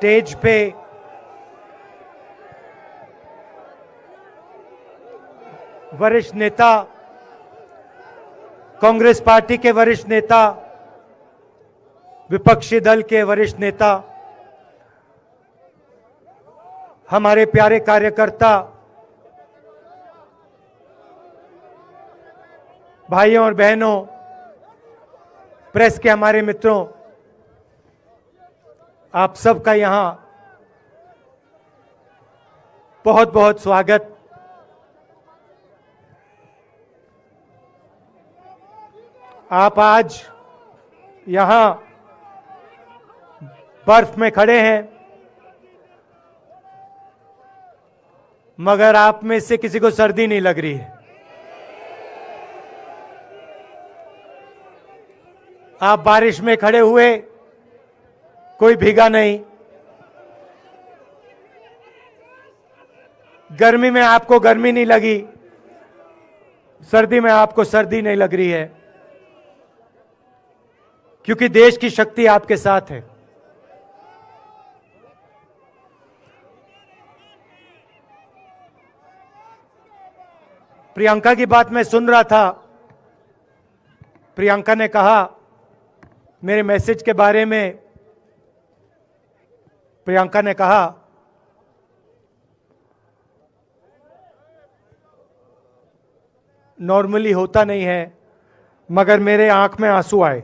Stage पे वरिष्ठ नेता, कांग्रेस पार्टी के वरिष्ठ नेता, विपक्षी दल के वरिष्ठ नेता, हमारे प्यारे कार्यकर्ता, भाइयों और बहनों, प्रेस के हमारे मित्रों, आप सबका यहां बहुत बहुत स्वागत। आप आज यहां बर्फ में खड़े हैं, मगर आप में से किसी को सर्दी नहीं लग रही है। आप बारिश में खड़े हुए, कोई भीगा नहीं। गर्मी में आपको गर्मी नहीं लगी, सर्दी में आपको सर्दी नहीं लग रही है, क्योंकि देश की शक्ति आपके साथ है। प्रियंका की बात मैं सुन रहा था। प्रियंका ने कहा मेरे मैसेज के बारे में, प्रियंका ने कहा नॉर्मली होता नहीं है, मगर मेरे आंख में आंसू आए।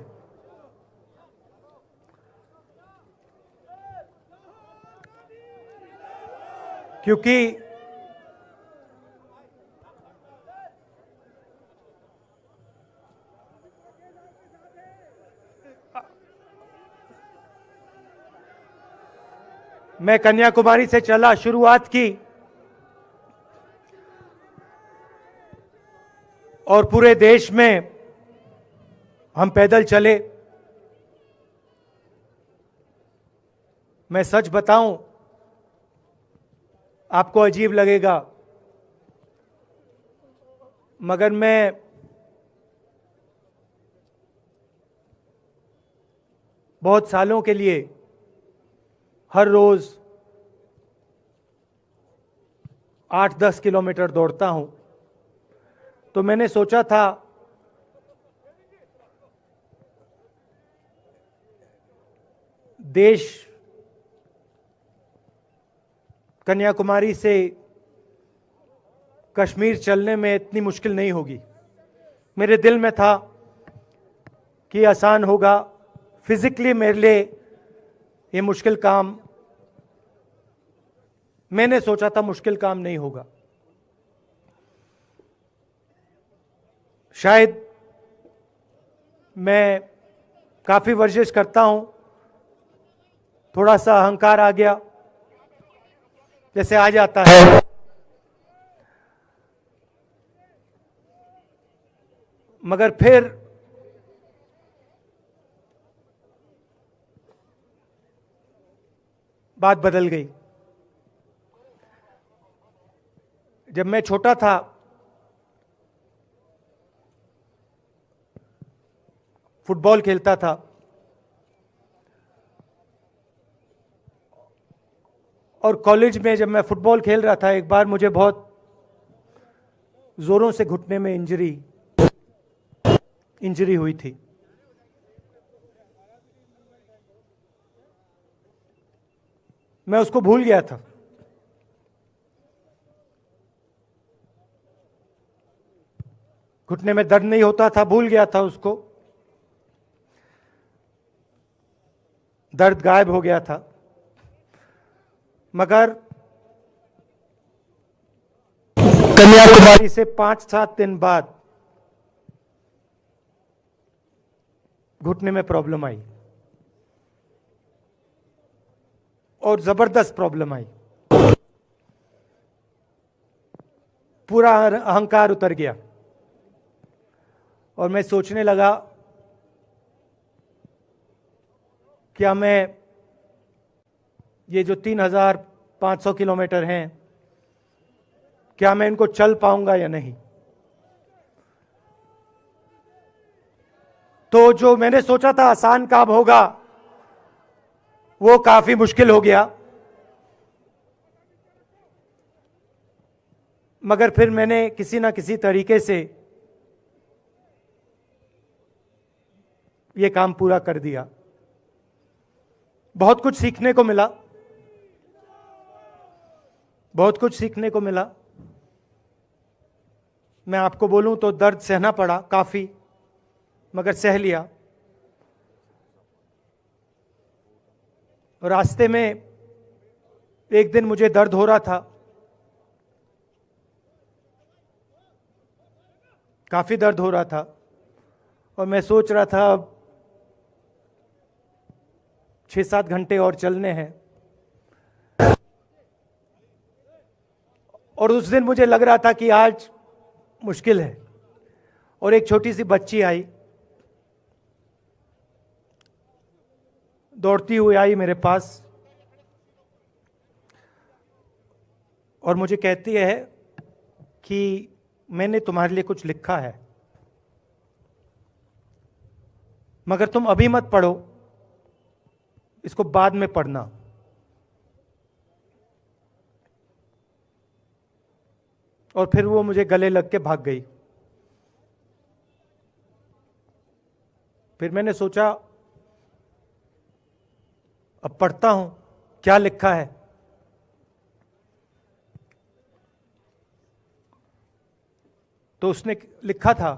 क्योंकि मैं कन्याकुमारी से चला, शुरुआत की और पूरे देश में हम पैदल चले। मैं सच बताऊं, आपको अजीब लगेगा, मगर मैं बहुत सालों के लिए हर रोज 8-10 किलोमीटर दौड़ता हूं। तो मैंने सोचा था देश कन्याकुमारी से कश्मीर चलने में इतनी मुश्किल नहीं होगी। मेरे दिल में था कि आसान होगा, फिजिकली मेरे लिए ये मुश्किल काम, मैंने सोचा था मुश्किल काम नहीं होगा। शायद मैं काफी वर्जिश करता हूं, थोड़ा सा अहंकार आ गया, जैसे आ जाता है। मगर फिर बात बदल गई। जब मैं छोटा था, फुटबॉल खेलता था, और कॉलेज में जब मैं फुटबॉल खेल रहा था, एक बार मुझे बहुत जोरों से घुटने में इंजरी हुई थी। मैं उसको भूल गया था। घुटने में दर्द नहीं होता था, भूल गया था उसको, दर्द गायब हो गया था। मगर कन्याकुमारी से 5-7 दिन बाद घुटने में प्रॉब्लम आई, और जबरदस्त प्रॉब्लम आई। पूरा अहंकार उतर गया, और मैं सोचने लगा क्या मैं ये जो 3,500 किलोमीटर हैं, क्या मैं इनको चल पाऊंगा या नहीं। तो जो मैंने सोचा था आसान काम होगा, वो काफी मुश्किल हो गया। मगर फिर मैंने किसी ना किसी तरीके से ये काम पूरा कर दिया। बहुत कुछ सीखने को मिला, बहुत कुछ सीखने को मिला। मैं आपको बोलूं तो दर्द सहना पड़ा काफी, मगर सह लिया। रास्ते में एक दिन मुझे दर्द हो रहा था, काफी दर्द हो रहा था, और मैं सोच रहा था अब 6-7 घंटे और चलने हैं। और उस दिन मुझे लग रहा था कि आज मुश्किल है। और एक छोटी सी बच्ची आई, दौड़ती हुई आई मेरे पास, और मुझे कहती है कि मैंने तुम्हारे लिए कुछ लिखा है, मगर तुम अभी मत पढ़ो, इसको बाद में पढ़ना। और फिर वो मुझे गले लग के भाग गई। फिर मैंने सोचा अब पढ़ता हूं क्या लिखा है। तो उसने लिखा था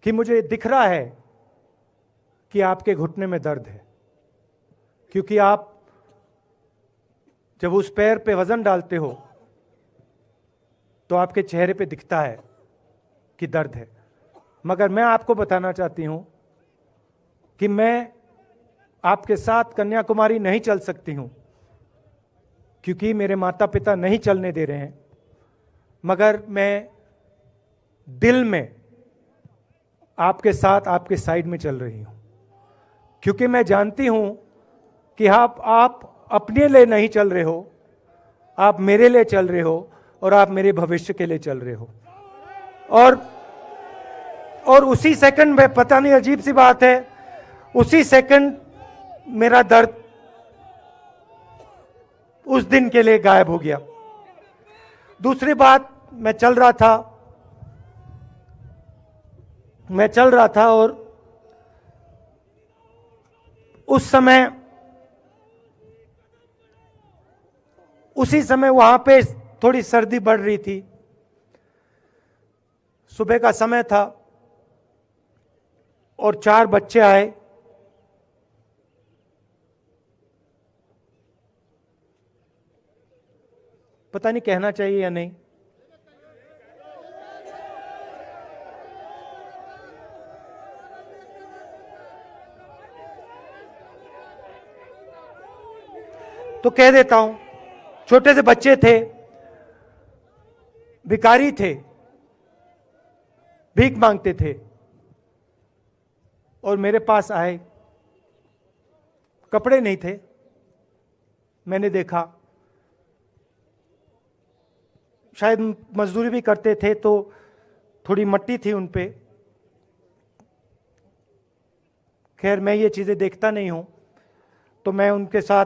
कि मुझे दिख रहा है कि आपके घुटने में दर्द है, क्योंकि आप जब उस पैर पे वजन डालते हो तो आपके चेहरे पे दिखता है कि दर्द है। मगर मैं आपको बताना चाहती हूं कि मैं आपके साथ कन्याकुमारी नहीं चल सकती हूं, क्योंकि मेरे माता पिता नहीं चलने दे रहे हैं। मगर मैं दिल में आपके साथ, आपके साइड में चल रही हूं, क्योंकि मैं जानती हूं कि आप अपने लिए नहीं चल रहे हो, आप मेरे लिए चल रहे हो, और आप मेरे भविष्य के लिए चल रहे हो। और उसी सेकंड में, पता नहीं अजीब सी बात है, उसी सेकंड मेरा दर्द उस दिन के लिए गायब हो गया। दूसरी बात, मैं चल रहा था और उसी समय वहां पे थोड़ी सर्दी बढ़ रही थी। सुबह का समय था और 4 बच्चे आए। पता नहीं कहना चाहिए या नहीं। तो कह देता हूं, छोटे से बच्चे थे, भिखारी थे, भीख मांगते थे, और मेरे पास आए। कपड़े नहीं थे, मैंने देखा, शायद मजदूरी भी करते थे तो थोड़ी मट्टी थी उन पे। खैर, मैं ये चीजें देखता नहीं हूं, तो मैं उनके साथ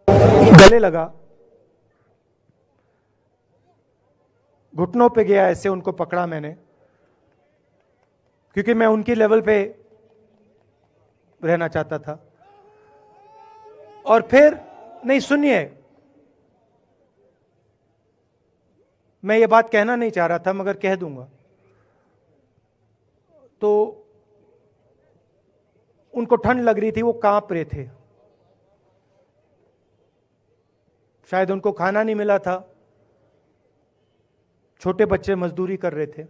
गले लगा, घुटनों पे गया, ऐसे उनको पकड़ा मैंने, क्योंकि मैं उनकी लेवल पे रहना चाहता था। और फिर, नहीं सुनिए, मैं ये बात कहना नहीं चाह रहा था, मगर कह दूंगा। तो उनको ठंड लग रही थी, वो कांप रहे थे, शायद उनको खाना नहीं मिला था, छोटे बच्चे मजदूरी कर रहे थे।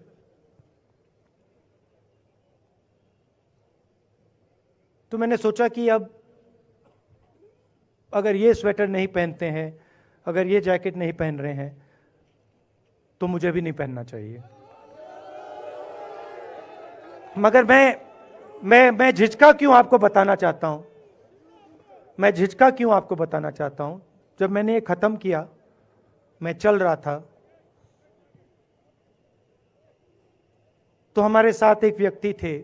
तो मैंने सोचा कि अब अगर ये स्वेटर नहीं पहनते हैं, अगर ये जैकेट नहीं पहन रहे हैं, तो मुझे भी नहीं पहनना चाहिए। मगर मैं झिझका क्यों आपको बताना चाहता हूं, मैं झिझका क्यों आपको बताना चाहता हूं। जब मैंने ये खत्म किया, मैं चल रहा था, तो हमारे साथ एक व्यक्ति थे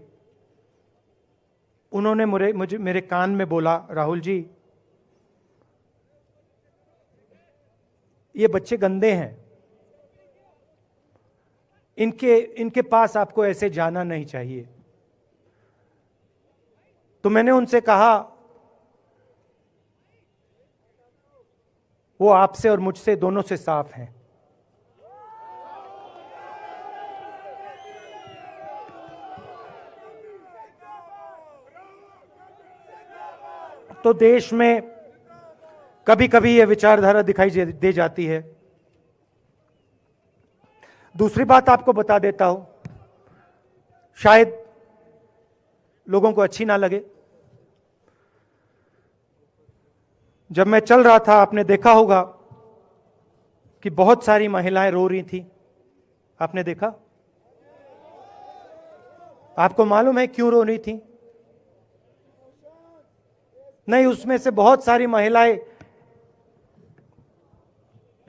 उन्होंने मुझे मेरे कान में बोला, राहुल जी ये बच्चे गंदे हैं, इनके पास आपको ऐसे जाना नहीं चाहिए। तो मैंने उनसे कहा, वो आपसे और मुझसे दोनों से साफ हैं। तो देश में कभी कभी यह विचारधारा दिखाई दे जाती है। दूसरी बात आपको बता देता हूं, शायद लोगों को अच्छी ना लगे। जब मैं चल रहा था, आपने देखा होगा कि बहुत सारी महिलाएं रो रही थी। आपने देखा? आपको मालूम है क्यों रो रही थी? नहीं, उसमें से बहुत सारी महिलाएं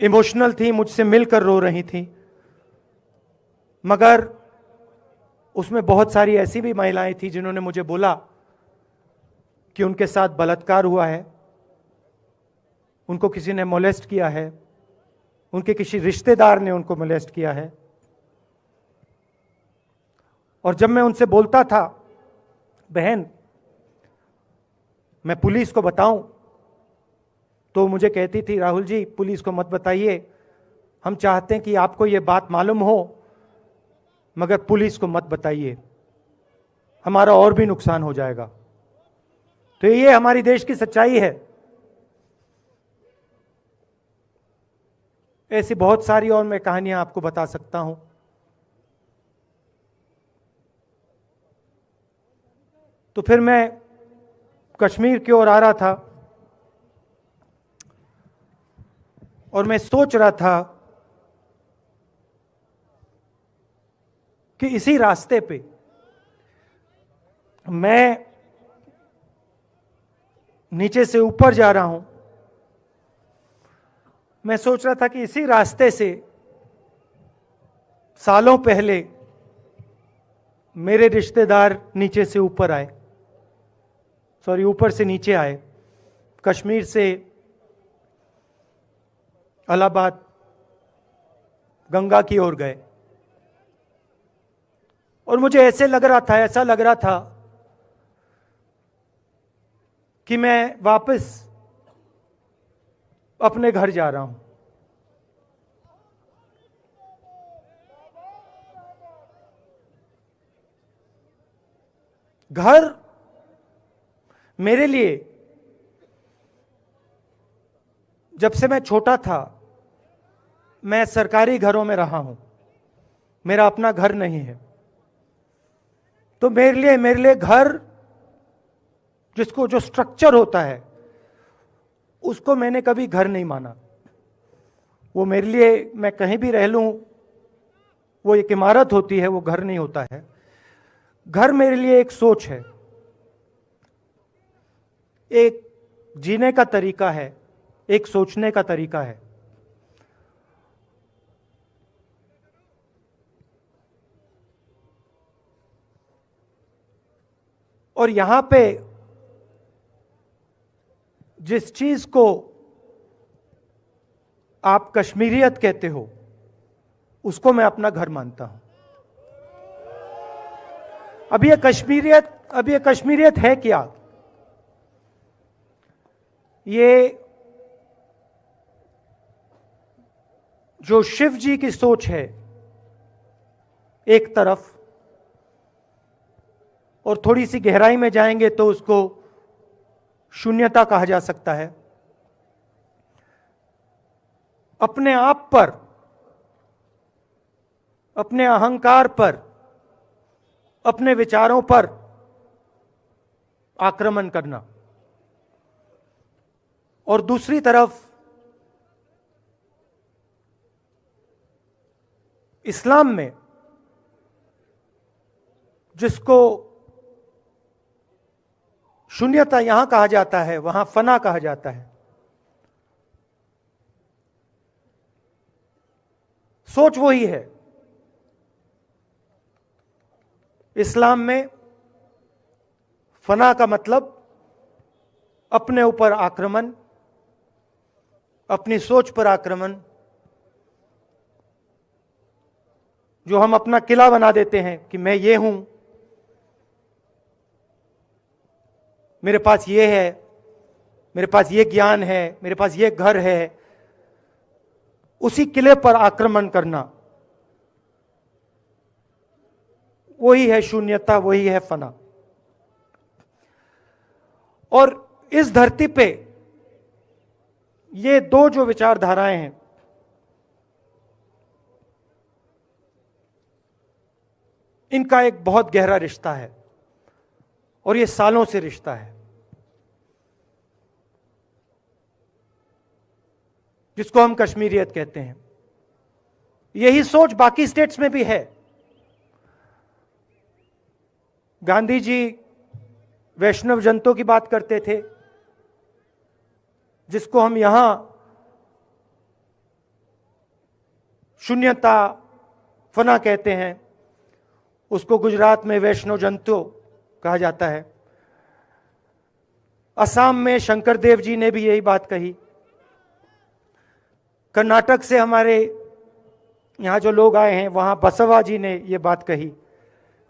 इमोशनल थी, मुझसे मिलकर रो रही थी, मगर उसमें बहुत सारी ऐसी भी महिलाएं थी जिन्होंने मुझे बोला कि उनके साथ बलात्कार हुआ है, उनको किसी ने मोलेस्ट किया है, उनके किसी रिश्तेदार ने उनको मोलेस्ट किया है। और जब मैं उनसे बोलता था, बहन मैं पुलिस को बताऊं, तो मुझे कहती थी, राहुल जी पुलिस को मत बताइए, हम चाहते हैं कि आपको ये बात मालूम हो, मगर पुलिस को मत बताइए, हमारा और भी नुकसान हो जाएगा। तो ये हमारी देश की सच्चाई है। ऐसी बहुत सारी और मैं कहानियां आपको बता सकता हूं। तो फिर मैं कश्मीर की ओर आ रहा था और मैं सोच रहा था कि इसी रास्ते पे मैं नीचे से ऊपर जा रहा हूं। मैं सोच रहा था कि इसी रास्ते से सालों पहले मेरे रिश्तेदार नीचे से ऊपर आए, सॉरी ऊपर से नीचे आए, कश्मीर से इलाहाबाद गंगा की ओर गए। और मुझे ऐसा लग रहा था कि मैं वापस अपने घर जा रहा हूं। घर मेरे लिए, जब से मैं छोटा था, मैं सरकारी घरों में रहा हूं, मेरा अपना घर नहीं है। तो मेरे लिए घर, जिसको जो स्ट्रक्चर होता है, उसको मैंने कभी घर नहीं माना। वो मेरे लिए, मैं कहीं भी रह लूं, वो एक इमारत होती है, वो घर नहीं होता है। घर मेरे लिए एक सोच है, एक जीने का तरीका है, एक सोचने का तरीका है। और यहां पे जिस चीज को आप कश्मीरियत कहते हो, उसको मैं अपना घर मानता हूं। अब ये कश्मीरियत है क्या? ये जो शिव जी की सोच है एक तरफ, और थोड़ी सी गहराई में जाएंगे तो उसको शून्यता कहा जा सकता है। अपने आप पर, अपने अहंकार पर, अपने विचारों पर आक्रमण करना। और दूसरी तरफ इस्लाम में, जिसको शून्यता यहां कहा जाता है, वहां फना कहा जाता है। सोच वही है। इस्लाम में फना का मतलब अपने ऊपर आक्रमण, अपनी सोच पर आक्रमण, जो हम अपना किला बना देते हैं कि मैं ये हूं, मेरे पास ये है, मेरे पास ये ज्ञान है, मेरे पास ये घर है, उसी किले पर आक्रमण करना, वही है शून्यता, वही है फना। और इस धरती पे ये दो जो विचारधाराएं हैं, इनका एक बहुत गहरा रिश्ता है और ये सालों से रिश्ता है, जिसको हम कश्मीरियत कहते हैं। यही सोच बाकी स्टेट्स में भी है। गांधी जी वैष्णव जनतों की बात करते थे, जिसको हम यहां शून्यता, फना कहते हैं, उसको गुजरात में वैष्णव जनतो कहा जाता है। असम में शंकर देव जी ने भी यही बात कही। कर्नाटक से हमारे यहां जो लोग आए हैं, वहां बसवा जी ने यह बात कही।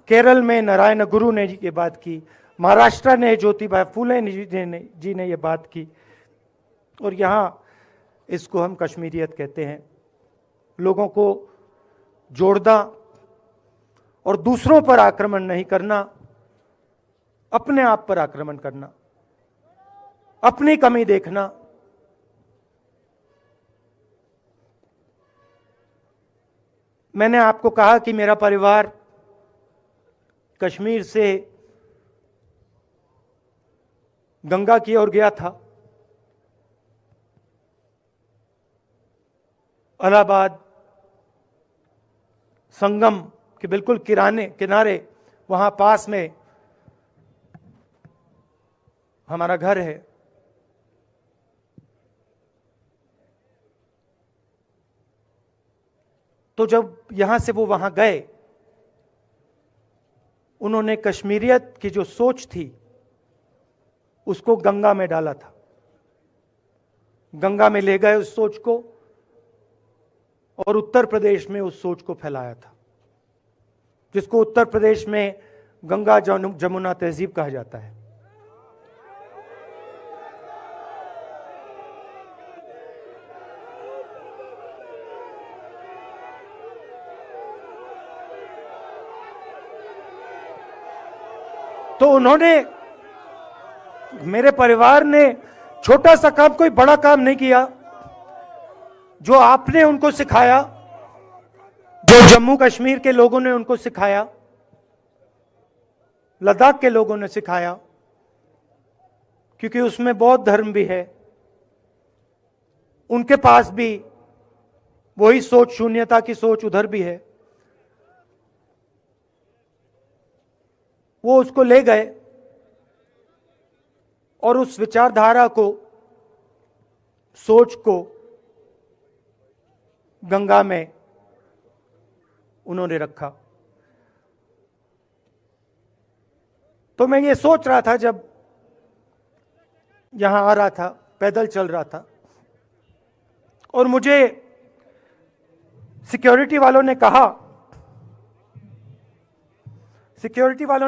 केरल में नारायण गुरु ने ये बात की। महाराष्ट्र ने ज्योतिबा फूले जी ने ये बात की। और यहां इसको हम कश्मीरियत कहते हैं। लोगों को जोड़ना और दूसरों पर आक्रमण नहीं करना, अपने आप पर आक्रमण करना, अपनी कमी देखना। मैंने आपको कहा कि मेरा परिवार कश्मीर से गंगा की ओर गया था। इलाहाबाद संगम के बिल्कुल किनारे वहां पास में हमारा घर है। तो जब यहां से वो वहां गए, उन्होंने कश्मीरियत की जो सोच थी उसको गंगा में डाला था। गंगा में ले गए उस सोच को और उत्तर प्रदेश में उस सोच को फैलाया था, जिसको उत्तर प्रदेश में गंगा जमुना तहजीब कहा जाता है। तो उन्होंने, मेरे परिवार ने छोटा सा काम, कोई बड़ा काम नहीं किया। जो आपने उनको सिखाया, जो जम्मू कश्मीर के लोगों ने उनको सिखाया, लद्दाख के लोगों ने सिखाया, क्योंकि उसमें बौद्ध धर्म भी है, उनके पास भी वही सोच, शून्यता की सोच उधर भी है। वो उसको ले गए और उस विचारधारा को, सोच को गंगा में उन्होंने रखा। तो मैं ये सोच रहा था, जब यहां आ रहा था, पैदल चल रहा था, और मुझे सिक्योरिटी वालों ने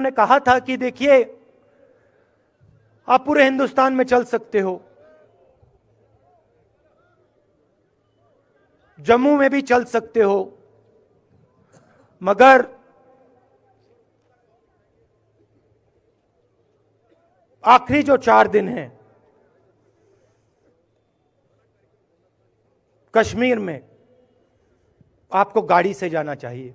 कहा था कि देखिए, आप पूरे हिंदुस्तान में चल सकते हो, जम्मू में भी चल सकते हो, मगर आखिरी जो 4 दिन हैं कश्मीर में, आपको गाड़ी से जाना चाहिए।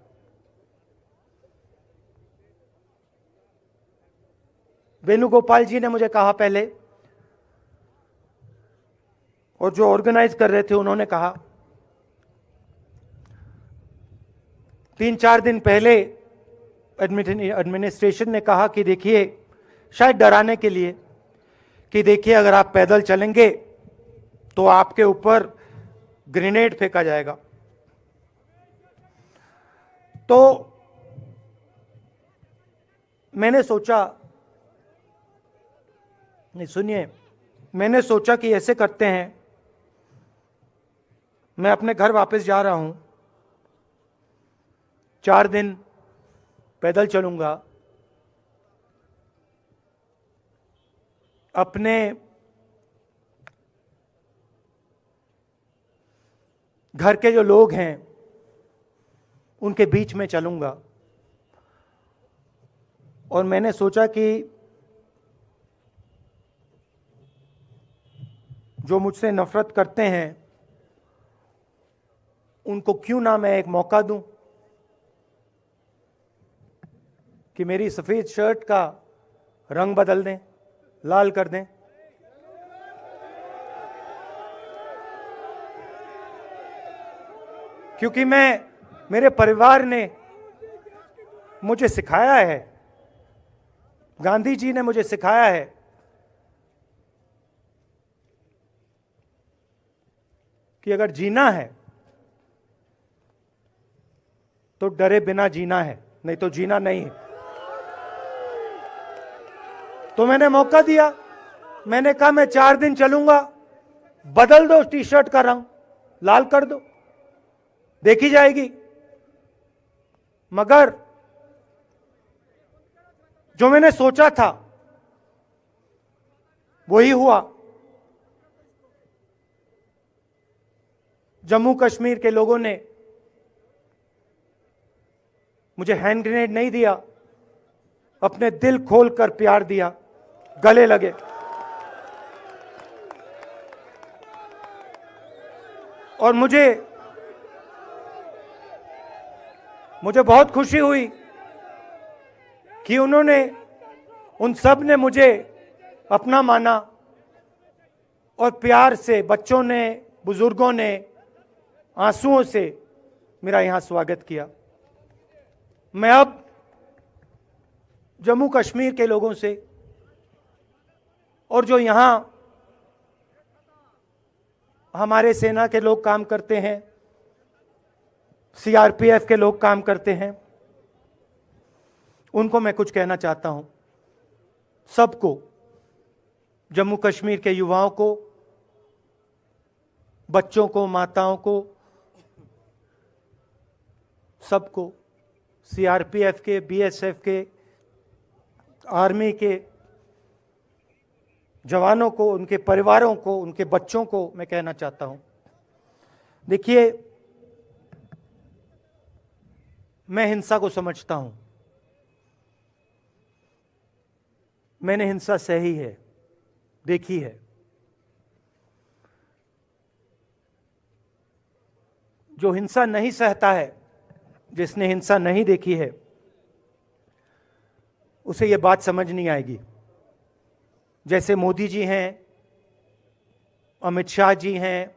वेणुगोपाल जी ने मुझे कहा पहले, और जो ऑर्गेनाइज कर रहे थे उन्होंने कहा। 3-4 दिन पहले एडमिनिस्ट्रेशन ने कहा कि देखिए, शायद डराने के लिए, कि देखिए अगर आप पैदल चलेंगे तो आपके ऊपर ग्रेनेड फेंका जाएगा। तो मैंने सोचा नहीं सुनिए, मैंने सोचा कि ऐसे करते हैं, मैं अपने घर वापस जा रहा हूं, 4 दिन पैदल चलूंगा, अपने घर के जो लोग हैं उनके बीच में चलूंगा। और मैंने सोचा कि जो मुझसे नफरत करते हैं उनको क्यों ना मैं एक मौका दूं कि मेरी सफेद शर्ट का रंग बदल दें, लाल कर दें। क्योंकि मेरे परिवार ने मुझे सिखाया है, गांधी जी ने मुझे सिखाया है कि अगर जीना है तो डरे बिना जीना है, नहीं तो जीना नहीं है। तो मैंने मौका दिया, मैंने कहा मैं 4 दिन चलूंगा, बदल दो टी शर्ट का रंग, लाल कर दो, देखी जाएगी। मगर जो मैंने सोचा था वही हुआ। जम्मू कश्मीर के लोगों ने मुझे हैंड ग्रेनेड नहीं दिया, अपने दिल खोलकर प्यार दिया, गले लगे। और मुझे बहुत खुशी हुई कि उन सब ने मुझे अपना माना और प्यार से बच्चों ने, बुजुर्गों ने आंसुओं से मेरा यहां स्वागत किया। मैं अब जम्मू कश्मीर के लोगों से और जो यहां हमारे सेना के लोग काम करते हैं, सीआरपीएफ के लोग काम करते हैं, उनको मैं कुछ कहना चाहता हूं। सबको, जम्मू कश्मीर के युवाओं को, बच्चों को, माताओं को, सबको, सीआरपीएफ के, बीएसएफ के, आर्मी के जवानों को, उनके परिवारों को, उनके बच्चों को मैं कहना चाहता हूं, देखिए मैं हिंसा को समझता हूं, मैंने हिंसा सही है, देखी है। जो हिंसा नहीं सहता है, जिसने हिंसा नहीं देखी है, उसे यह बात समझ नहीं आएगी। जैसे मोदी जी हैं, अमित शाह जी हैं,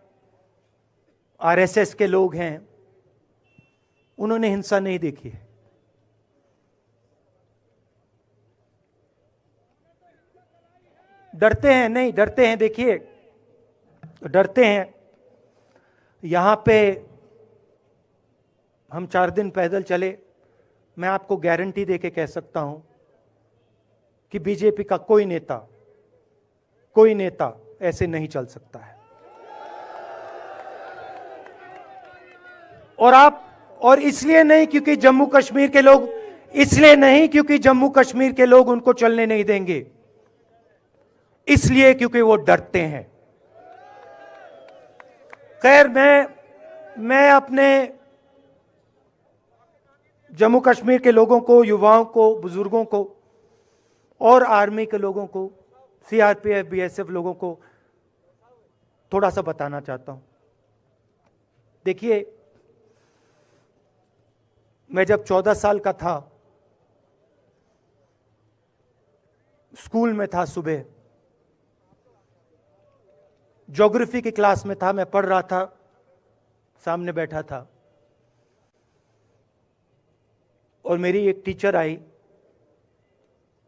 आरएसएस के लोग हैं, उन्होंने हिंसा नहीं देखी है। डरते हैं, नहीं डरते हैं, देखिए डरते हैं। यहां पे हम 4 दिन पैदल चले, मैं आपको गारंटी देके कह सकता हूं कि बीजेपी का कोई नेता ऐसे नहीं चल सकता है। और इसलिए नहीं क्योंकि जम्मू कश्मीर के लोग, इसलिए नहीं क्योंकि जम्मू कश्मीर के लोग उनको चलने नहीं देंगे, इसलिए क्योंकि वो डरते हैं। खैर, मैं अपने जम्मू कश्मीर के लोगों को, युवाओं को, बुजुर्गों को और आर्मी के लोगों को, सीआरपीएफ, बीएसएफ लोगों को थोड़ा सा बताना चाहता हूं। देखिए, मैं जब 14 साल का था, स्कूल में था, सुबह ज्योग्राफी की क्लास में था, मैं पढ़ रहा था, सामने बैठा था और मेरी एक टीचर आई,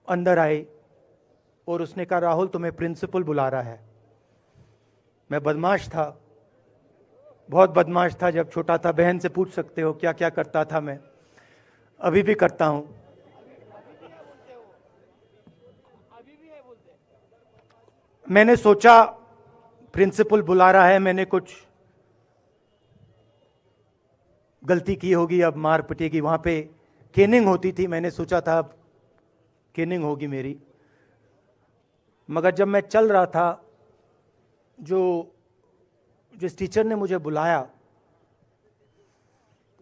अंदर आई और उसने कहा, राहुल तुम्हें प्रिंसिपल बुला रहा है। मैं बदमाश था, बहुत बदमाश था जब छोटा था, बहन से पूछ सकते हो क्या क्या करता था मैं, अभी भी करता हूं। मैंने सोचा प्रिंसिपल बुला रहा है, मैंने कुछ गलती की होगी, अब मार पिटेगी। वहां पे केनिंग होती थी, मैंने सोचा था अब केनिंग होगी मेरी। मगर जब मैं चल रहा था, जिस टीचर ने मुझे बुलाया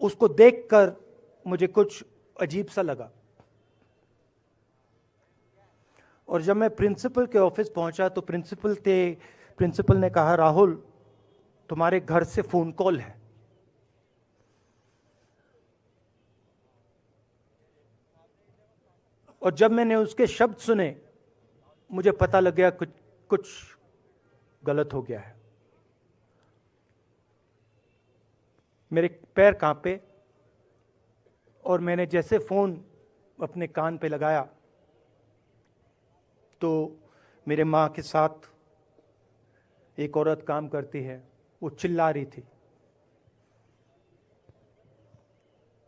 उसको देखकर मुझे कुछ अजीब सा लगा। और जब मैं प्रिंसिपल के ऑफिस पहुंचा तो प्रिंसिपल ने कहा, राहुल तुम्हारे घर से फोन कॉल है। और जब मैंने उसके शब्द सुने मुझे पता लग गया कुछ गलत हो गया है। मेरे पैर कांपे और मैंने जैसे फोन अपने कान पे लगाया तो मेरे मां के साथ एक औरत काम करती है, वो चिल्ला रही थी,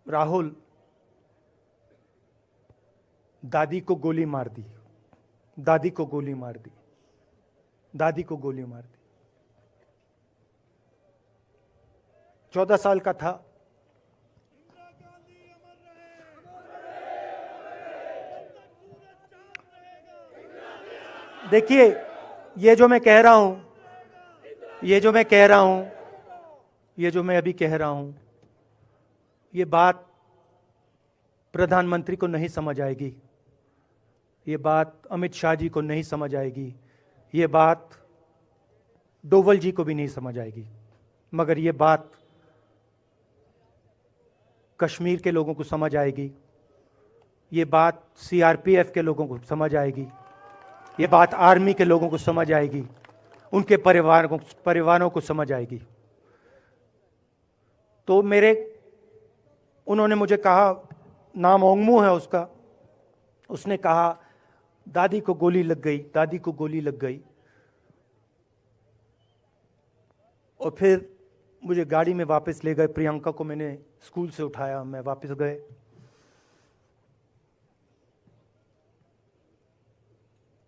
राहुल दादी को गोली मार दी, दादी को गोली मार दी, दादी को गोली मार दी। 14 साल का था। देखिए, ये जो मैं कह रहा हूं, ये जो मैं अभी कह रहा हूं, ये बात प्रधानमंत्री को नहीं समझ आएगी, ये बात अमित शाह जी को नहीं समझ आएगी, ये बात डोवल जी को भी नहीं समझ आएगी, मगर ये बात कश्मीर के लोगों को समझ आएगी, ये बात सीआरपीएफ के लोगों को समझ आएगी, ये बात आर्मी के लोगों को समझ आएगी, उनके परिवारों को समझ आएगी। तो उन्होंने मुझे कहा, नाम ओंगमू है उसका, उसने कहा दादी को गोली लग गई, दादी को गोली लग गई। और फिर मुझे गाड़ी में वापस ले गए, प्रियंका को मैंने स्कूल से उठाया, मैं वापस गए।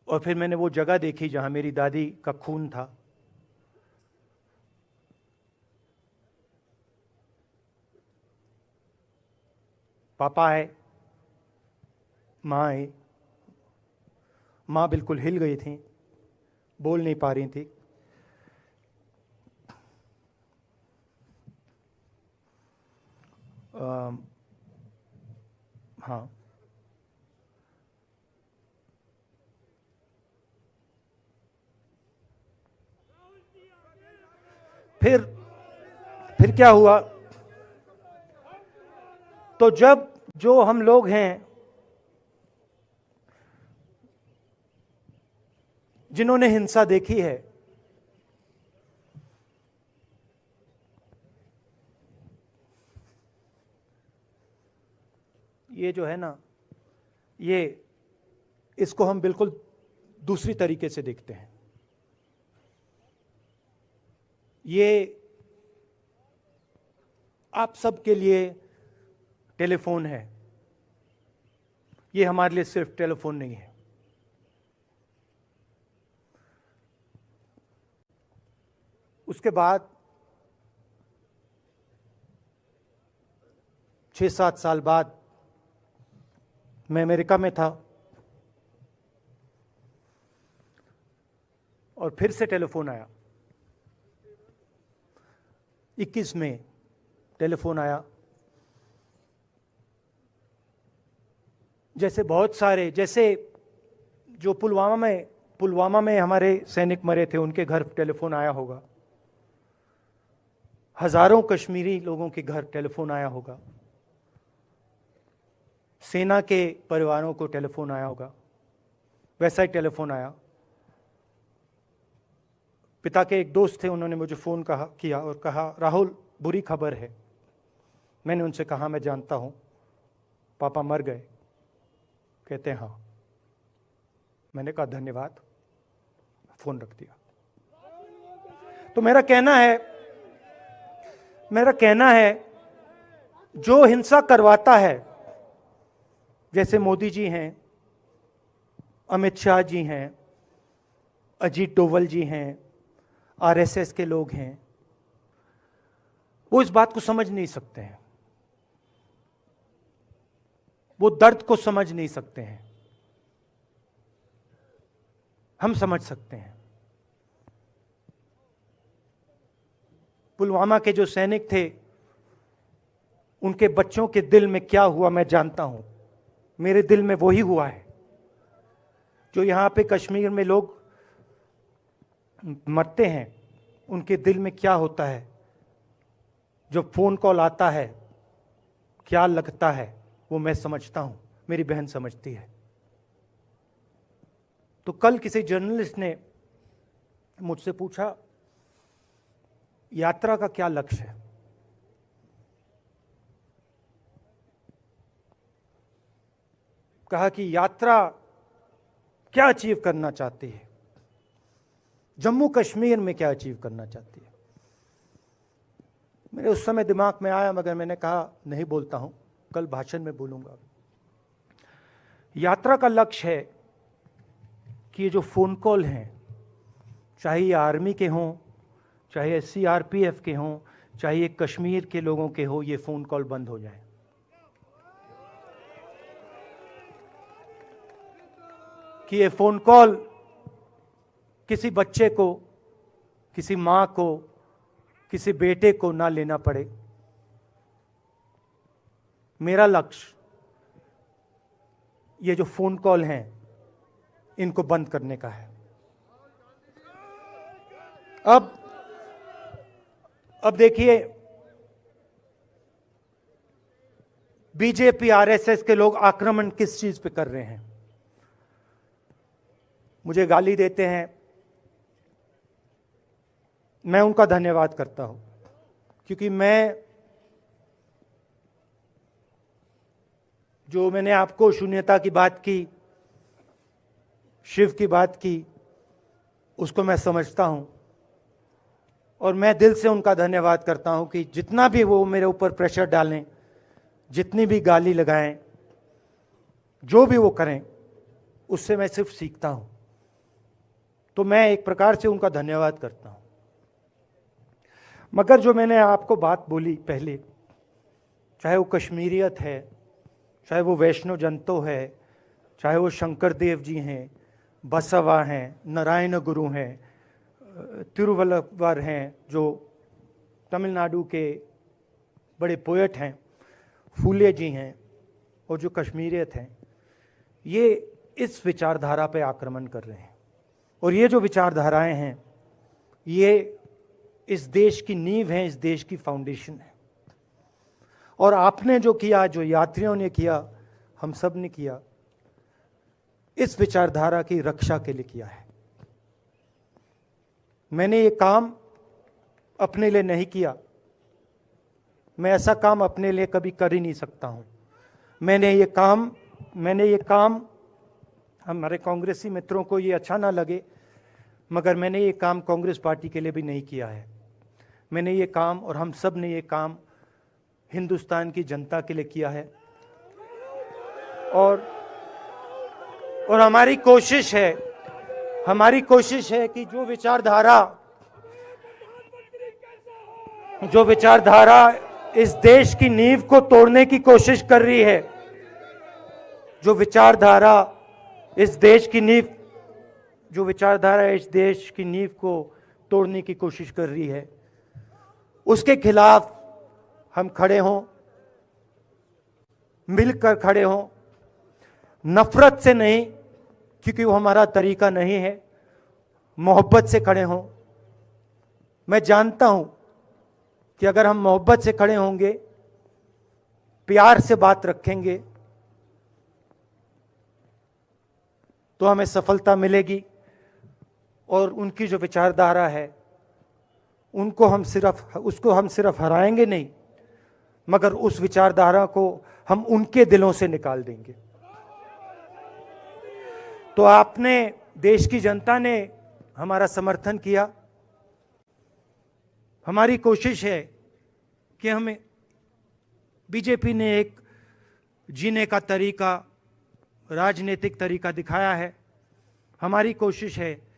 और फिर मैंने वो जगह देखी जहां मेरी दादी का खून था। पापा आए, माँ आई। माँ बिल्कुल हिल गई थी, बोल नहीं पा रही थी। हाँ, फिर क्या हुआ, तो जब जो हम लोग हैं जिन्होंने हिंसा देखी है, ये जो है ना, इसको हम बिल्कुल दूसरी तरीके से देखते हैं। ये आप सबके लिए टेलीफोन है, ये हमारे लिए सिर्फ टेलीफोन नहीं है। उसके बाद 6-7 साल बाद मैं अमेरिका में था और फिर से टेलीफोन आया। 21 में टेलीफोन आया। जैसे बहुत सारे, जैसे जो पुलवामा में हमारे सैनिक मरे थे, उनके घर टेलीफोन आया होगा। हजारों कश्मीरी लोगों के घर टेलीफोन आया होगा। सेना के परिवारों को टेलीफोन आया होगा। वैसा ही टेलीफोन आया। पिता के एक दोस्त थे, उन्होंने मुझे फ़ोन किया और कहा, राहुल बुरी खबर है। मैंने उनसे कहा, मैं जानता हूँ, पापा मर गए। कहते हैं हाँ। मैंने कहा धन्यवाद, फ़ोन रख दिया। तो मेरा कहना है जो हिंसा करवाता है, जैसे मोदी जी हैं, अमित शाह जी हैं, अजीत डोवल जी हैं, आरएसएस के लोग हैं, वो इस बात को समझ नहीं सकते हैं, वो दर्द को समझ नहीं सकते हैं। हम समझ सकते हैं। पुलवामा के जो सैनिक थे, उनके बच्चों के दिल में क्या हुआ मैं जानता हूं। मेरे दिल में वही हुआ है जो यहां पे कश्मीर में लोग मरते हैं, उनके दिल में क्या होता है। जो फोन कॉल आता है क्या लगता है, वो मैं समझता हूं, मेरी बहन समझती है। तो कल किसी जर्नलिस्ट ने मुझसे पूछा यात्रा का क्या लक्ष्य है। कहा कि यात्रा क्या अचीव करना चाहती है, जम्मू कश्मीर में क्या अचीव करना चाहती है। मेरे उस समय दिमाग में आया, मगर मैंने कहा नहीं बोलता हूं, कल भाषण में बोलूंगा। यात्रा का लक्ष्य है कि ये जो फोन कॉल हैं, चाहे ये आर्मी के हों, चाहे सीआरपीएफ के हों, चाहे ये कश्मीर के लोगों के हो, ये फोन कॉल बंद हो जाए। कि ये फोन कॉल किसी बच्चे को, किसी मां को, किसी बेटे को ना लेना पड़े। मेरा लक्ष्य ये जो फोन कॉल हैं इनको बंद करने का है। अब देखिए, बीजेपी आरएसएस के लोग आक्रमण किस चीज पे कर रहे हैं। मुझे गाली देते हैं, मैं उनका धन्यवाद करता हूं, क्योंकि मैंने आपको शून्यता की बात की, शिव की बात की, उसको मैं समझता हूं। और मैं दिल से उनका धन्यवाद करता हूं कि जितना भी वो मेरे ऊपर प्रेशर डालें, जितनी भी गाली लगाएं, जो भी वो करें, उससे मैं सिर्फ सीखता हूं। तो मैं एक प्रकार से उनका धन्यवाद करता हूं। मगर जो मैंने आपको बात बोली पहले, चाहे वो कश्मीरियत है, चाहे वो वैष्णव जनतो है, चाहे वो शंकर देव जी हैं, बसवा हैं, नारायण गुरु हैं, तिरुवल्लुवर हैं, जो तमिलनाडु के बड़े पोएट हैं, फूले जी हैं, और जो कश्मीरियत हैं, ये इस विचारधारा पे आक्रमण कर रहे हैं। और ये जो विचारधाराएं हैं, ये इस देश की नींव है, इस देश की फाउंडेशन है। और आपने जो किया, जो यात्रियों ने किया, हम सब ने किया, इस विचारधारा की रक्षा के लिए किया है। मैंने ये काम अपने लिए नहीं किया, मैं ऐसा काम अपने लिए कभी कर ही नहीं सकता हूं। मैंने ये काम हमारे कांग्रेसी मित्रों को ये अच्छा ना लगे, मगर मैंने ये काम कांग्रेस पार्टी के लिए भी नहीं किया है। मैंने ये काम, और हम सब ने ये काम हिंदुस्तान की जनता के लिए किया है। और हमारी कोशिश है कि जो विचारधारा इस देश की नींव को तोड़ने की कोशिश कर रही है, जो विचारधारा इस देश की नींव को तोड़ने की कोशिश कर रही है, उसके खिलाफ हम खड़े हों, मिलकर खड़े हों, नफरत से नहीं, क्योंकि वो हमारा तरीका नहीं है, मोहब्बत से खड़े हों। मैं जानता हूं कि अगर हम मोहब्बत से खड़े होंगे, प्यार से बात रखेंगे, तो हमें सफलता मिलेगी। और उनकी जो विचारधारा है, उसको हम सिर्फ हराएंगे नहीं, मगर उस विचारधारा को हम उनके दिलों से निकाल देंगे। तो आपने, देश की जनता ने हमारा समर्थन किया। हमारी कोशिश है कि हमें, बीजेपी ने एक जीने का तरीका, राजनीतिक तरीका दिखाया है। हमारी कोशिश है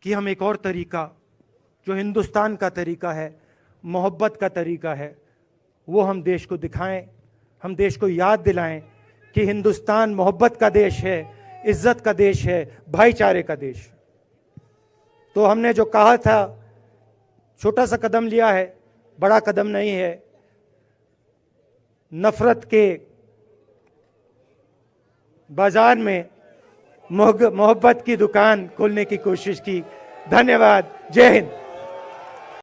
कि हम एक और तरीका, जो हिंदुस्तान का तरीका है, मोहब्बत का तरीका है, वो हम देश को दिखाएं, हम देश को याद दिलाएं कि हिंदुस्तान मोहब्बत का देश है, इज्जत का देश है, भाईचारे का देश। तो हमने जो कहा था, छोटा सा कदम लिया है, बड़ा कदम नहीं है। नफरत के बाजार में मोहब्बत की दुकान खोलने की कोशिश की। धन्यवाद। जय हिंद।